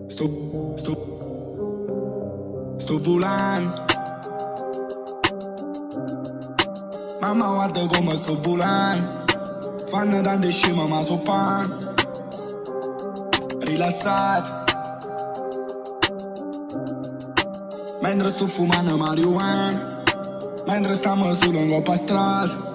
Sto volando. Mamma guarda come sto volando. Fanno tante scime ma so pan. Rilassato. Mentre sto fumando marijuana. Mentre stiamo solo in coppa strada.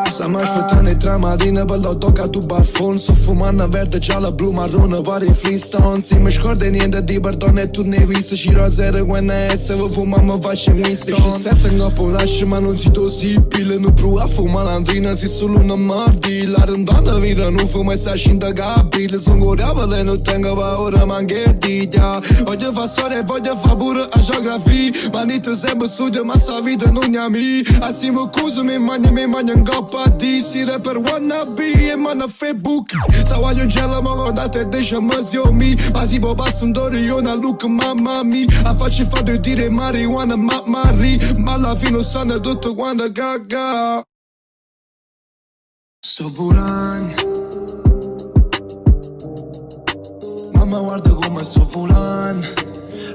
Stiamo aspettando il tramatino per lo tocca tu baffon. Sto fumando verde, giallo, blu, marrone, pari Flintstone. Se mi scorda niente di perdono e tu ne hai visto. Ciro zero quando è se vi fumiamo faccio un Winston. Ci sette in coppa un rush ma non si tosi pile. Non prova a fumare l'andrina se solo una mardi. La rondana vira non fuma e sta scenda capire. Sono corriabile e non tengo paura ma anche di ya. Voglio fare storia e voglio fare pure a geografia. Ma niente sempre studio ma sta vita non è mia. Assimo cuso mi mangio in coppa di si rapper wannabe e mano Facebook. Sa voglio un gelo ma guardate diciamo mi. Ma si può passare un dorione a look mamma mia. A facci fatto dire marijuana ma mari. Ma alla fine sanno tutto quando caga. Sto volando. Mamma guarda come sto volando.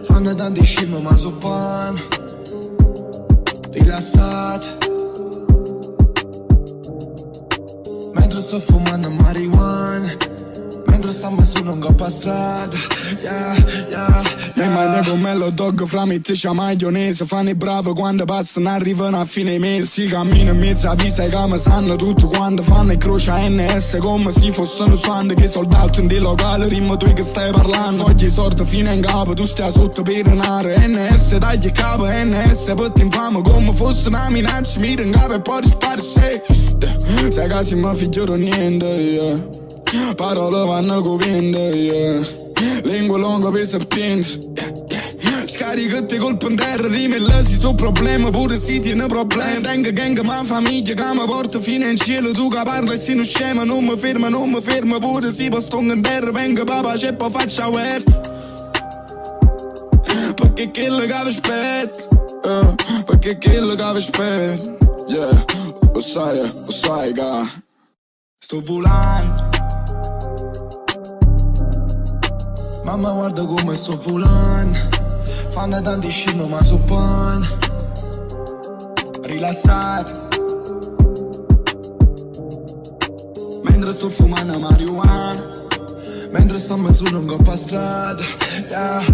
Fanno tanti scimi ma so pan. Rilassato. Mentre sto fumando marijuana. Mentre stiamo solo in coppa strada. Mi mangio come lo dog fra mettici a maionese. Fanno i bravi quando passano arrivano a fine mese. Si cammina in mezzo a vista e come sanno tutto quando fanno i croci a NS. Come se fossero santi che soldato in dei locali. Rimmo tu che stai parlando. Voglio i sorti fino in capo. Tu stai sotto per renare NS. Dagli il capo NS. Poi ti infamo come fosse una minaccia. Mi in capo e poi spari se. Se casi mi figliolo niente, yeah. Parole vanno covendo, yeah. Lingua lunga per serpenti, yeah. Scaricate colpo in terra, rime e lesi su problemi. Pure si tiene problemi. Tengo gang ma famiglia che mi porta fino in cielo. Tu che parli e sei uno scemo. Non mi ferma. Pure si posto in terra. Venga papà c'è poi faccia guerra. Perché quello che vi aspetta, perché quello che vi aspetta, yeah. Lo sai che sto volando. Mamma guarda come sto volando. Fanno tanti scimi ma so pan. Rilassato. Mentre sto fumando marijuana. Mentre stiamo solo in coppa strada. Yeah.